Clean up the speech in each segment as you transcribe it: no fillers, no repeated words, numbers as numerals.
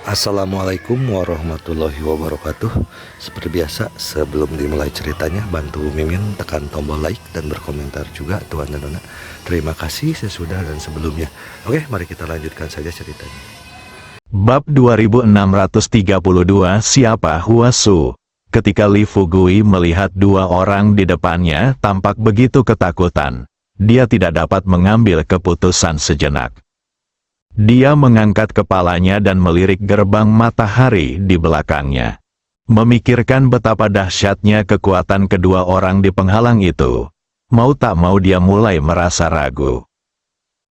Assalamualaikum warahmatullahi wabarakatuh. Seperti biasa, sebelum dimulai ceritanya, bantu Mimin tekan tombol like dan berkomentar juga, Tuan dan Nona. Terima kasih sesudah dan sebelumnya. Oke, mari kita lanjutkan saja ceritanya. Bab 2632. Siapa Huasu? Ketika Li Fugui melihat dua orang di depannya tampak begitu ketakutan, dia tidak dapat mengambil keputusan sejenak. Dia mengangkat kepalanya dan melirik gerbang matahari di belakangnya. Memikirkan betapa dahsyatnya kekuatan kedua orang di penghalang itu, mau tak mau dia mulai merasa ragu.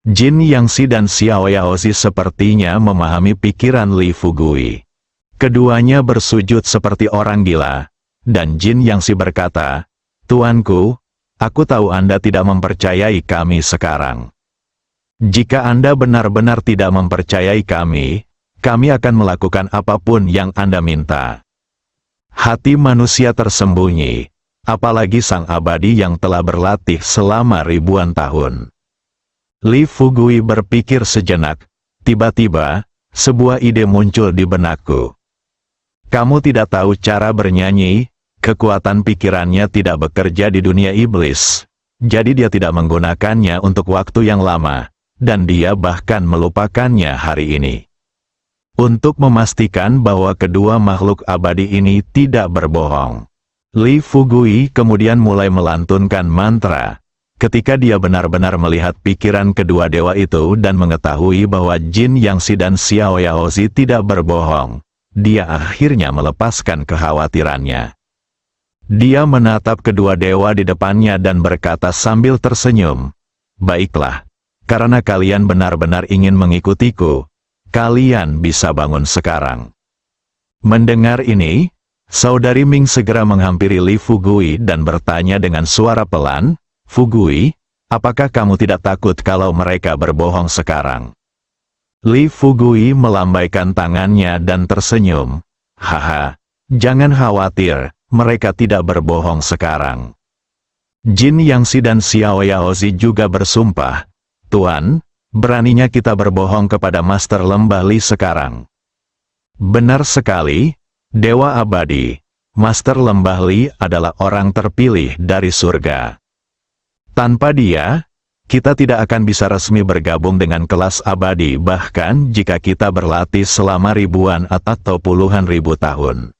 Jin Yangxi dan Xiao Yaozi sepertinya memahami pikiran Li Fugui. Keduanya bersujud seperti orang gila, dan Jin Yangxi berkata, "Tuanku, aku tahu Anda tidak mempercayai kami sekarang. Jika Anda benar-benar tidak mempercayai kami akan melakukan apapun yang Anda minta." Hati manusia tersembunyi, apalagi sang abadi yang telah berlatih selama ribuan tahun. Li Fugui berpikir sejenak, tiba-tiba, sebuah ide muncul di benakku. Kamu tidak tahu cara bernyanyi, kekuatan pikirannya tidak bekerja di dunia iblis. Jadi dia tidak menggunakannya untuk waktu yang lama, dan dia bahkan melupakannya hari ini. Untuk memastikan bahwa kedua makhluk abadi ini tidak berbohong, Li Fugui kemudian mulai melantunkan mantra. Ketika dia benar-benar melihat pikiran kedua dewa itu dan mengetahui bahwa Jin Yangxi dan Xiao Yaozi tidak berbohong, dia akhirnya melepaskan kekhawatirannya. Dia menatap kedua dewa di depannya dan berkata sambil tersenyum, "Baiklah, karena kalian benar-benar ingin mengikutiku, kalian bisa bangun sekarang." Mendengar ini, Saudari Ming segera menghampiri Li Fugui dan bertanya dengan suara pelan, "Fugui, apakah kamu tidak takut kalau mereka berbohong sekarang?" Li Fugui melambaikan tangannya dan tersenyum. "Haha, jangan khawatir, mereka tidak berbohong sekarang." Jin Yangxi dan Xiao Yaozi juga bersumpah, "Tuan, beraninya kita berbohong kepada Master Lembah Li sekarang." Benar sekali, Dewa Abadi, Master Lembah Li adalah orang terpilih dari surga. Tanpa dia, kita tidak akan bisa resmi bergabung dengan kelas abadi bahkan jika kita berlatih selama ribuan atau puluhan ribu tahun.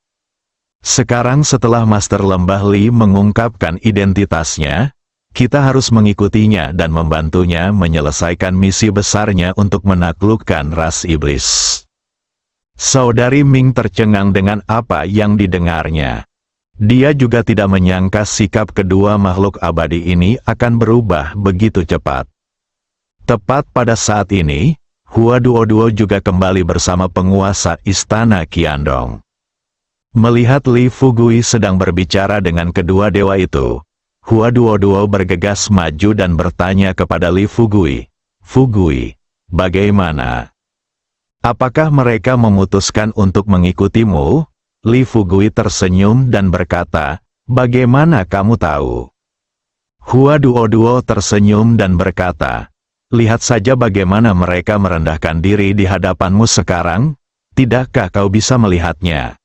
Sekarang setelah Master Lembah Li mengungkapkan identitasnya, kita harus mengikutinya dan membantunya menyelesaikan misi besarnya untuk menaklukkan ras iblis. Saudari Ming tercengang dengan apa yang didengarnya. Dia juga tidak menyangka sikap kedua makhluk abadi ini akan berubah begitu cepat. Tepat pada saat ini, Hua Duo juga kembali bersama penguasa Istana Qiandong. Melihat Li Fugui sedang berbicara dengan kedua dewa itu, Hua Duo bergegas maju dan bertanya kepada Li Fugui, "Fugui, bagaimana? Apakah mereka memutuskan untuk mengikutimu?" Li Fugui tersenyum dan berkata, "Bagaimana kamu tahu?" Hua Duo tersenyum dan berkata, "Lihat saja bagaimana mereka merendahkan diri di hadapanmu sekarang, tidakkah kau bisa melihatnya?"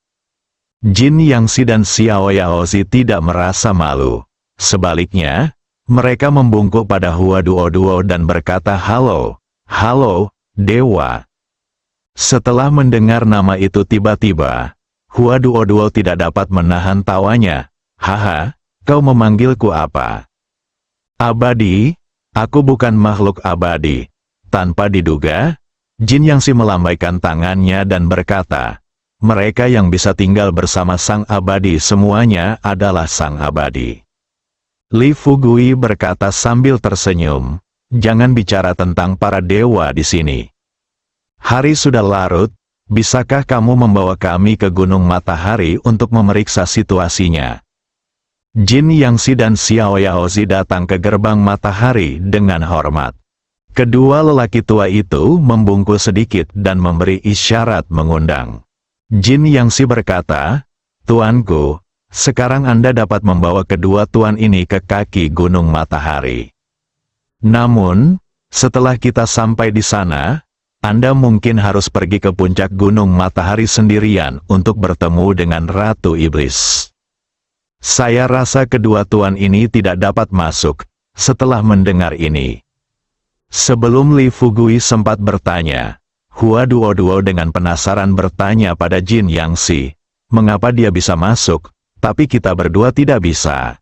Jin Yangxi dan Xiao Yaozi tidak merasa malu. Sebaliknya, mereka membungkuk pada Hua Duo dan berkata, "Halo, Dewa." Setelah mendengar nama itu tiba-tiba, Hua Duo tidak dapat menahan tawanya. "Haha, kau memanggilku apa?" "Abadi, aku bukan makhluk abadi." Tanpa diduga, Jin Yangxi melambaikan tangannya dan berkata, "Mereka yang bisa tinggal bersama sang abadi semuanya adalah sang abadi." Li Fugui berkata sambil tersenyum, "Jangan bicara tentang para dewa di sini. Hari sudah larut, bisakah kamu membawa kami ke Gunung Matahari untuk memeriksa situasinya?" Jin Yangxi dan Xiao Yaozi datang ke gerbang matahari dengan hormat. Kedua lelaki tua itu membungkuk sedikit dan memberi isyarat mengundang. Jin Yangxi berkata, "Tuanku, sekarang Anda dapat membawa kedua tuan ini ke kaki Gunung Matahari. Namun, setelah kita sampai di sana, Anda mungkin harus pergi ke puncak Gunung Matahari sendirian untuk bertemu dengan Ratu Iblis. Saya rasa kedua tuan ini tidak dapat masuk setelah mendengar ini. Sebelum Li Fugui sempat bertanya, Hua Duo dengan penasaran bertanya pada Jin Yangxi, mengapa dia bisa masuk, tapi kita berdua tidak bisa.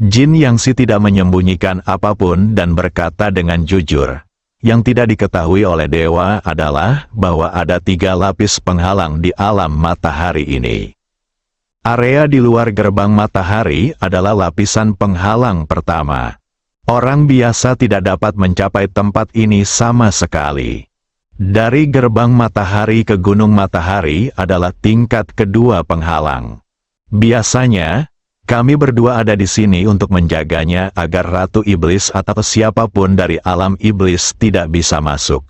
Jin Yangxi tidak menyembunyikan apapun dan berkata dengan jujur, yang tidak diketahui oleh dewa adalah bahwa ada 3 lapis penghalang di alam matahari ini. Area di luar gerbang matahari adalah lapisan penghalang pertama. Orang biasa tidak dapat mencapai tempat ini sama sekali. Dari gerbang matahari ke gunung matahari adalah tingkat kedua penghalang. Biasanya, kami berdua ada di sini untuk menjaganya agar Ratu Iblis atau siapapun dari alam iblis tidak bisa masuk.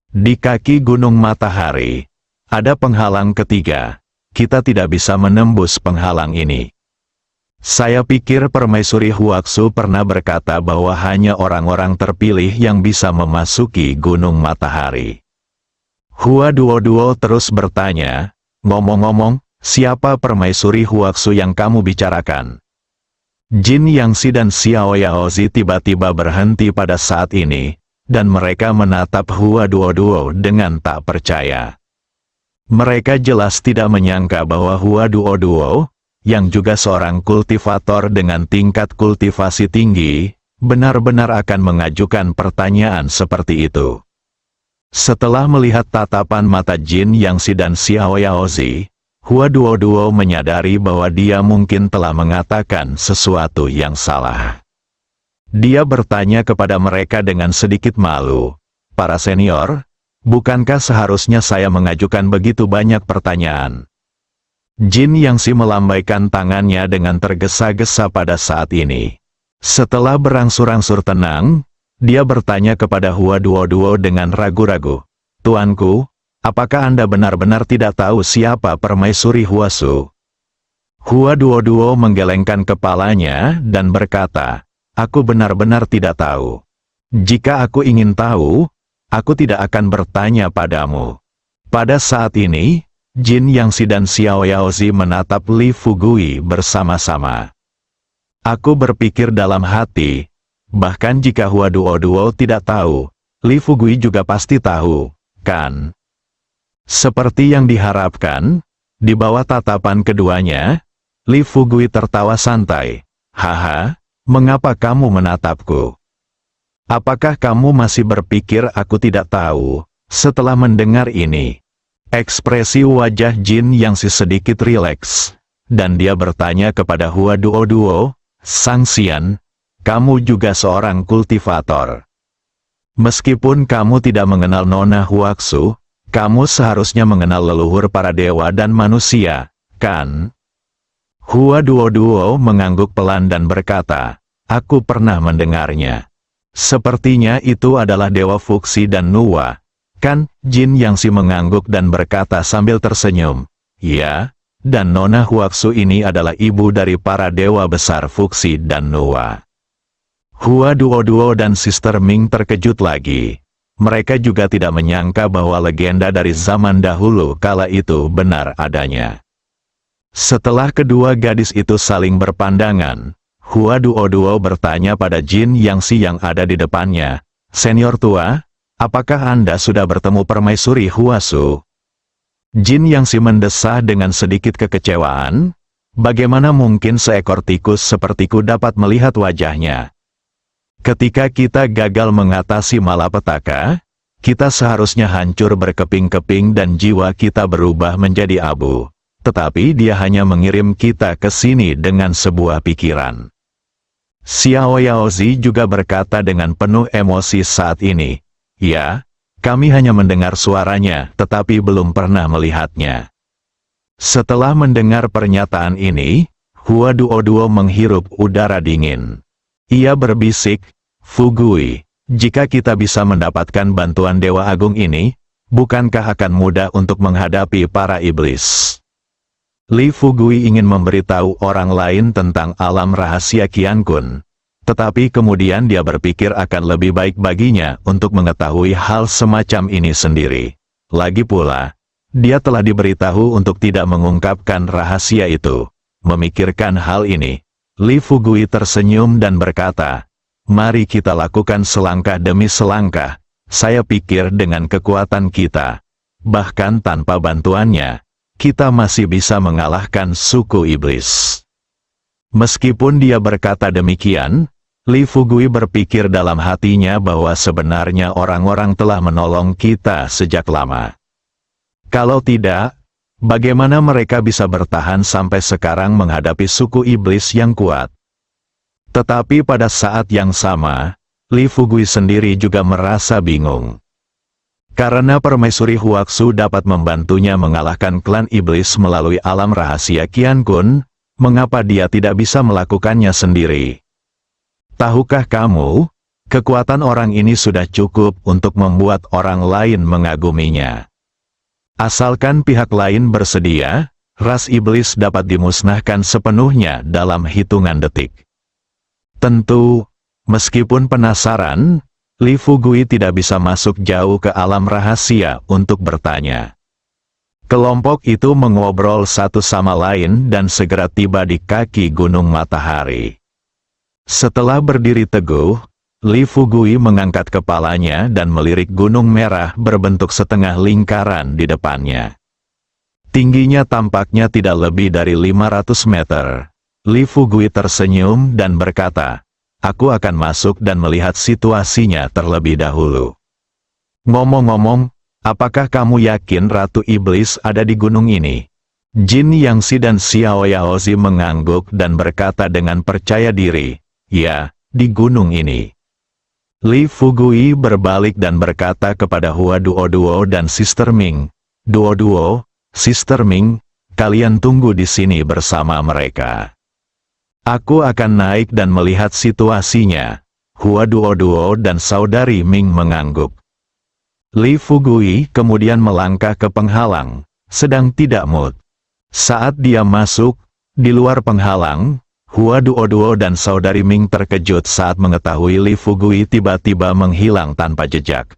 Di kaki gunung matahari, ada penghalang ketiga. Kita tidak bisa menembus penghalang ini. Saya pikir Permaisuri Huaksu pernah berkata bahwa hanya orang-orang terpilih yang bisa memasuki gunung matahari. Hua Duo terus bertanya, ngomong-ngomong, siapa Permaisuri Huaksu yang kamu bicarakan? Jin Yangxi dan Xiao Yaozi tiba-tiba berhenti pada saat ini, dan mereka menatap Hua Duo dengan tak percaya. Mereka jelas tidak menyangka bahwa Hua Duo, yang juga seorang kultivator dengan tingkat kultivasi tinggi, benar-benar akan mengajukan pertanyaan seperti itu. Setelah melihat tatapan mata Jin Yangxi dan Xiao Yaozi, Hua Duo menyadari bahwa dia mungkin telah mengatakan sesuatu yang salah. Dia bertanya kepada mereka dengan sedikit malu, "Para senior, bukankah seharusnya saya mengajukan begitu banyak pertanyaan?" Jin Yangxi melambaikan tangannya dengan tergesa-gesa pada saat ini. Setelah berangsur-angsur tenang, dia bertanya kepada Hua Duo dengan ragu-ragu, "Tuanku, apakah Anda benar-benar tidak tahu siapa Permaisuri Huasu?" Hua Duo menggelengkan kepalanya dan berkata, "Aku benar-benar tidak tahu. Jika aku ingin tahu, aku tidak akan bertanya padamu." Pada saat ini, Jin Yangxi dan Xiao Yaozi menatap Li Fugui bersama-sama. Aku berpikir dalam hati, bahkan jika Hua Duo tidak tahu, Li Fugui juga pasti tahu, kan? Seperti yang diharapkan, di bawah tatapan keduanya, Li Fugui tertawa santai. "Haha, mengapa kamu menatapku? Apakah kamu masih berpikir aku tidak tahu?" Setelah mendengar ini, ekspresi wajah Jin Yangxi sedikit rileks, dan dia bertanya kepada Hua Duo, "Sang Xian, kamu juga seorang kultivator. Meskipun kamu tidak mengenal Nona Huaksu, kamu seharusnya mengenal leluhur para dewa dan manusia, kan?" Hua Duo mengangguk pelan dan berkata, "Aku pernah mendengarnya. Sepertinya itu adalah Dewa Fuxi dan Nuwa, kan?" Jin Yangxi mengangguk dan berkata sambil tersenyum, "Ya, dan Nona Huaksu ini adalah ibu dari para dewa besar Fuxi dan Nuwa." Hua Duo dan Sister Ming terkejut lagi. Mereka juga tidak menyangka bahwa legenda dari zaman dahulu kala itu benar adanya. Setelah kedua gadis itu saling berpandangan, Hua Duo bertanya pada Jin Yangxi yang ada di depannya, "Senior tua, apakah Anda sudah bertemu Permaisuri Huasu?" Jin Yangxi mendesah dengan sedikit kekecewaan. Bagaimana mungkin seekor tikus sepertiku dapat melihat wajahnya? Ketika kita gagal mengatasi malapetaka, kita seharusnya hancur berkeping-keping dan jiwa kita berubah menjadi abu. Tetapi dia hanya mengirim kita ke sini dengan sebuah pikiran. Xiao Yaozi juga berkata dengan penuh emosi saat ini, "Ya, kami hanya mendengar suaranya, tetapi belum pernah melihatnya." Setelah mendengar pernyataan ini, Hua Duo menghirup udara dingin. Ia berbisik, "Fugui, jika kita bisa mendapatkan bantuan Dewa Agung ini, bukankah akan mudah untuk menghadapi para iblis?" Li Fugui ingin memberitahu orang lain tentang alam rahasia Qiankun. Tetapi kemudian dia berpikir akan lebih baik baginya untuk mengetahui hal semacam ini sendiri. Lagi pula, dia telah diberitahu untuk tidak mengungkapkan rahasia itu. Memikirkan hal ini, Li Fugui tersenyum dan berkata, "Mari kita lakukan selangkah demi selangkah. Saya pikir dengan kekuatan kita, bahkan tanpa bantuannya, kita masih bisa mengalahkan suku iblis." Meskipun dia berkata demikian, Li Fugui berpikir dalam hatinya bahwa sebenarnya orang-orang telah menolong kita sejak lama. Kalau tidak, bagaimana mereka bisa bertahan sampai sekarang menghadapi suku iblis yang kuat? Tetapi pada saat yang sama, Li Fugui sendiri juga merasa bingung. Karena permaisuri Huaxu dapat membantunya mengalahkan klan iblis melalui alam rahasia Qian Kun, mengapa dia tidak bisa melakukannya sendiri? Tahukah kamu, kekuatan orang ini sudah cukup untuk membuat orang lain mengaguminya. Asalkan pihak lain bersedia, ras iblis dapat dimusnahkan sepenuhnya dalam hitungan detik. Tentu, meskipun penasaran, Li Fugui tidak bisa masuk jauh ke alam rahasia untuk bertanya. Kelompok itu mengobrol satu sama lain dan segera tiba di kaki Gunung Matahari. Setelah berdiri teguh, Li Fugui mengangkat kepalanya dan melirik gunung merah berbentuk setengah lingkaran di depannya. Tingginya tampaknya tidak lebih dari 500 meter. Li Fugui tersenyum dan berkata, "Aku akan masuk dan melihat situasinya terlebih dahulu." Ngomong-ngomong, apakah kamu yakin Ratu Iblis ada di gunung ini? Jin Yangxi dan Xiao Yaozi mengangguk dan berkata dengan percaya diri, "Ya, di gunung ini." Li Fugui berbalik dan berkata kepada Hua Duo dan Sister Ming, "Duo, Sister Ming, kalian tunggu di sini bersama mereka. Aku akan naik dan melihat situasinya." Hua Duo dan Saudari Ming mengangguk. Li Fugui kemudian melangkah ke penghalang, sedang tidak mood. Saat dia masuk, di luar penghalang, Hua Duo dan Saudari Ming terkejut saat mengetahui Li Fugui tiba-tiba menghilang tanpa jejak.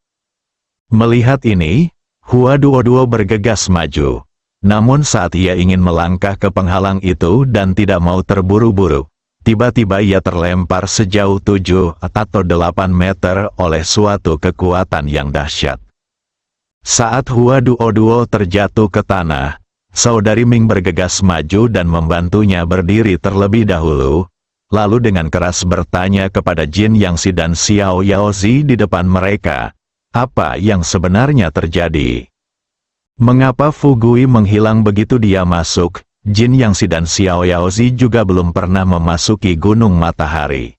Melihat ini, Hua Duo bergegas maju. Namun saat ia ingin melangkah ke penghalang itu dan tidak mau terburu-buru, tiba-tiba ia terlempar sejauh 7 atau 8 meter oleh suatu kekuatan yang dahsyat. Saat Hua Duo terjatuh ke tanah, Saudari Ming bergegas maju dan membantunya berdiri terlebih dahulu, lalu dengan keras bertanya kepada Jin Yangxi dan Xiao Yaozi di depan mereka, apa yang sebenarnya terjadi? Mengapa Fugui menghilang begitu dia masuk? Jin Yangxi dan Xiao Yaozi juga belum pernah memasuki Gunung Matahari.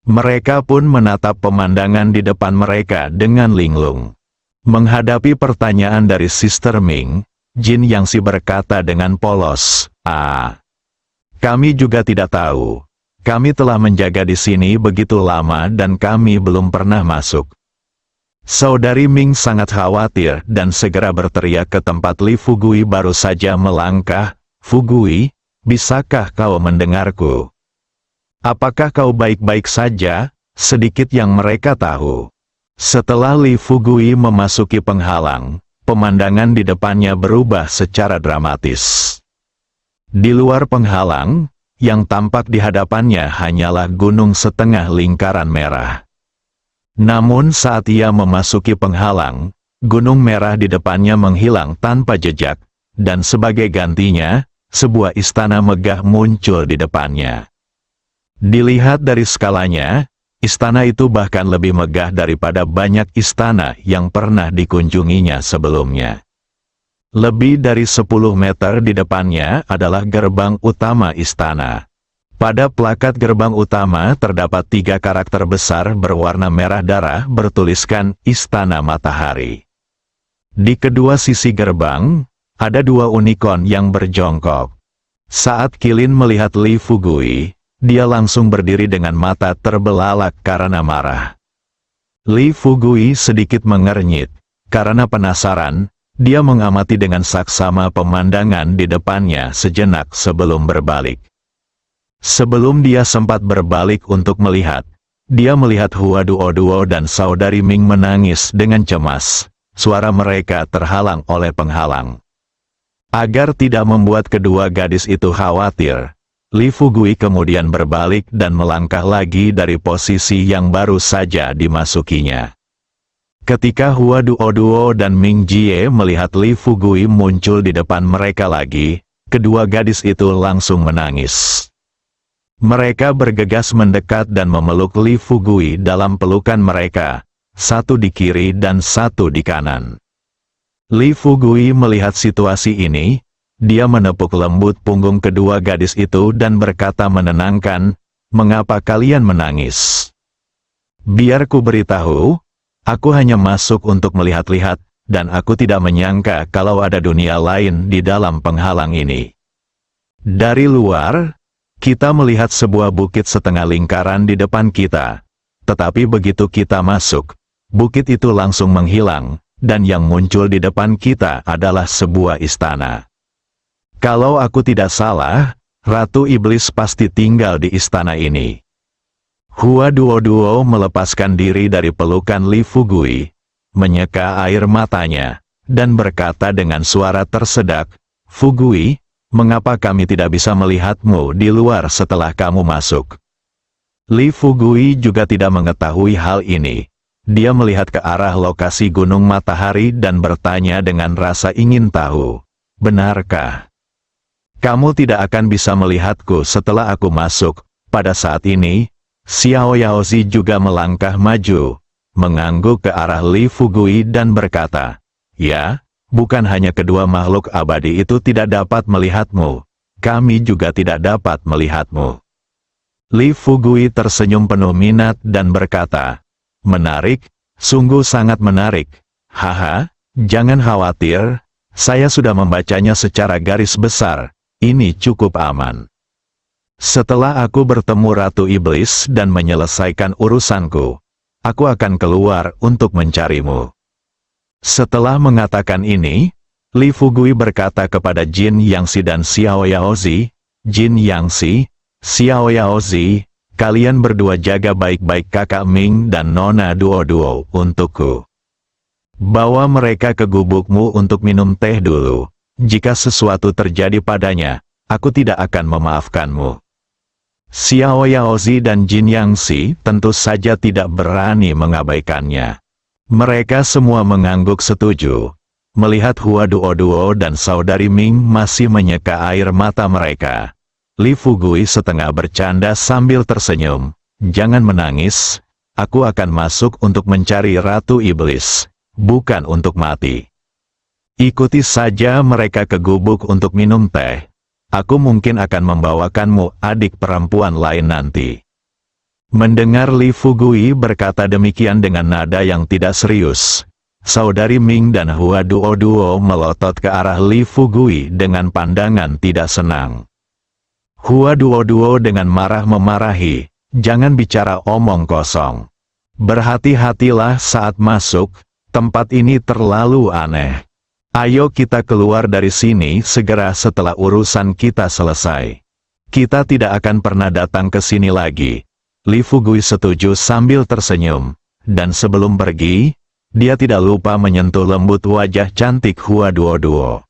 Mereka pun menatap pemandangan di depan mereka dengan linglung. Menghadapi pertanyaan dari Sister Ming, Jin Yangxi berkata dengan polos, kami juga tidak tahu. Kami telah menjaga di sini begitu lama dan kami belum pernah masuk." Saudari Ming sangat khawatir dan segera berteriak ke tempat Li Fugui baru saja melangkah, "Fugui, bisakah kau mendengarku? Apakah kau baik-baik saja?" Sedikit yang mereka tahu. Setelah Li Fugui memasuki penghalang, pemandangan di depannya berubah secara dramatis. Di luar penghalang, yang tampak di hadapannya hanyalah gunung setengah lingkaran merah. Namun saat ia memasuki penghalang, gunung merah di depannya menghilang tanpa jejak, dan sebagai gantinya, sebuah istana megah muncul di depannya. Dilihat dari skalanya, istana itu bahkan lebih megah daripada banyak istana yang pernah dikunjunginya sebelumnya. Lebih dari 10 meter di depannya adalah gerbang utama istana. Pada plakat gerbang utama terdapat 3 karakter besar berwarna merah darah bertuliskan Istana Matahari. Di kedua sisi gerbang, ada 2 unicorn yang berjongkok. Saat Qilin melihat Li Fugui, dia langsung berdiri dengan mata terbelalak karena marah. Li Fugui sedikit mengernyit. Karena penasaran, dia mengamati dengan saksama pemandangan di depannya sejenak sebelum berbalik. Sebelum dia sempat berbalik untuk melihat, dia melihat Hua Duo dan saudari Ming menangis dengan cemas. Suara mereka terhalang oleh penghalang. Agar tidak membuat kedua gadis itu khawatir, Li Fugui kemudian berbalik dan melangkah lagi dari posisi yang baru saja dimasukinya. Ketika Hua Duo dan Ming Jie melihat Li Fugui muncul di depan mereka lagi, kedua gadis itu langsung menangis. Mereka bergegas mendekat dan memeluk Li Fugui dalam pelukan mereka, satu di kiri dan satu di kanan. Li Fugui melihat situasi ini, dia menepuk lembut punggung kedua gadis itu dan berkata menenangkan, "Mengapa kalian menangis? Biar ku beritahu, aku hanya masuk untuk melihat-lihat, dan aku tidak menyangka kalau ada dunia lain di dalam penghalang ini." Dari luar, kita melihat sebuah bukit setengah lingkaran di depan kita. Tetapi begitu kita masuk, bukit itu langsung menghilang, dan yang muncul di depan kita adalah sebuah istana. Kalau aku tidak salah, Ratu Iblis pasti tinggal di istana ini. Hua Duo melepaskan diri dari pelukan Li Fugui, menyeka air matanya, dan berkata dengan suara tersedak, "Fugui, mengapa kami tidak bisa melihatmu di luar setelah kamu masuk?" Li Fugui juga tidak mengetahui hal ini. Dia melihat ke arah lokasi Gunung Matahari dan bertanya dengan rasa ingin tahu, "Benarkah kamu tidak akan bisa melihatku setelah aku masuk?" Pada saat ini, Xiao Yaozi juga melangkah maju, mengangguk ke arah Li Fugui dan berkata, "Ya, bukan hanya kedua makhluk abadi itu tidak dapat melihatmu, kami juga tidak dapat melihatmu." Li Fugui tersenyum penuh minat dan berkata, "Menarik, sungguh sangat menarik. Haha, jangan khawatir, saya sudah membacanya secara garis besar, ini cukup aman. Setelah aku bertemu Ratu Iblis dan menyelesaikan urusanku, aku akan keluar untuk mencarimu." Setelah mengatakan ini, Li Fugui berkata kepada Jin Yangxi dan Xiao Yaozi, "Jin Yangxi, Xiao Yaozi, kalian berdua jaga baik-baik kakak Ming dan Nona Duo untukku. Bawa mereka ke gubukmu untuk minum teh dulu. Jika sesuatu terjadi padanya, aku tidak akan memaafkanmu." Xiao Yaozi dan Jin Yangxi tentu saja tidak berani mengabaikannya. Mereka semua mengangguk setuju. Melihat Hua Duo dan saudari Ming masih menyeka air mata mereka, Li Fugui setengah bercanda sambil tersenyum, "Jangan menangis, aku akan masuk untuk mencari Ratu Iblis, bukan untuk mati. Ikuti saja mereka ke gubuk untuk minum teh. Aku mungkin akan membawakanmu adik perempuan lain nanti." Mendengar Li Fugui berkata demikian dengan nada yang tidak serius, saudari Ming dan Hua Duo melotot ke arah Li Fugui dengan pandangan tidak senang. Hua Duo dengan marah memarahi, "Jangan bicara omong kosong. Berhati-hatilah saat masuk, tempat ini terlalu aneh. Ayo kita keluar dari sini segera setelah urusan kita selesai. Kita tidak akan pernah datang ke sini lagi." Li Fugui setuju sambil tersenyum, dan sebelum pergi, dia tidak lupa menyentuh lembut wajah cantik Hua Duo.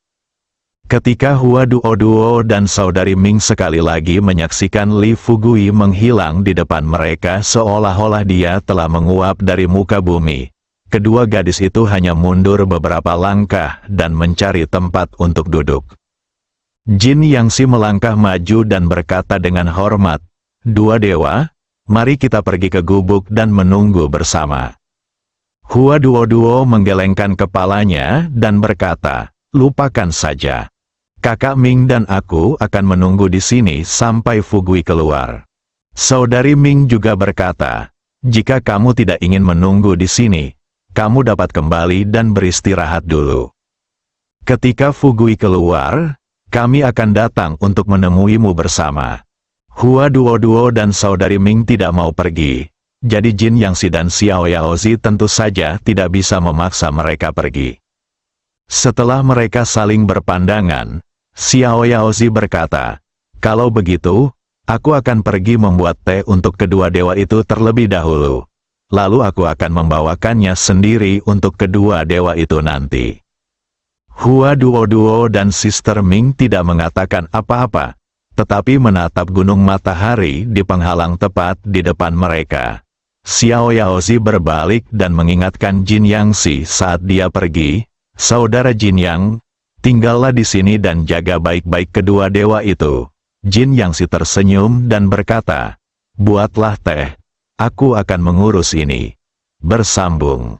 Ketika Hua Duo dan saudari Ming sekali lagi menyaksikan Li Fugui menghilang di depan mereka seolah-olah dia telah menguap dari muka bumi, kedua gadis itu hanya mundur beberapa langkah dan mencari tempat untuk duduk. Jin Yangxi melangkah maju dan berkata dengan hormat, "Dua dewa, mari kita pergi ke gubuk dan menunggu bersama." Hua Duo menggelengkan kepalanya dan berkata, "Lupakan saja. Kakak Ming dan aku akan menunggu di sini sampai Fugui keluar." Saudari Ming juga berkata, "Jika kamu tidak ingin menunggu di sini, kamu dapat kembali dan beristirahat dulu. Ketika Fugui keluar, kami akan datang untuk menemuimu bersama." Hua Duo dan saudari Ming tidak mau pergi, jadi Jin Yangxi dan Xiao Yaozi tentu saja tidak bisa memaksa mereka pergi. Setelah mereka saling berpandangan, Xiao Yaozi berkata, "Kalau begitu, Aku akan pergi membuat teh untuk kedua dewa itu terlebih dahulu. Lalu aku akan membawakannya sendiri untuk kedua dewa itu nanti. Hua Duo dan Sister Ming tidak mengatakan apa-apa, tetapi menatap gunung matahari di penghalang tepat di depan mereka. Xiao Yaozi berbalik dan mengingatkan Jin Yangxi saat dia pergi, "Saudara Jin Yang, tinggallah di sini dan jaga baik-baik kedua dewa itu." Jin Yangxi tersenyum dan berkata, "Buatlah teh, aku akan mengurus ini." Bersambung.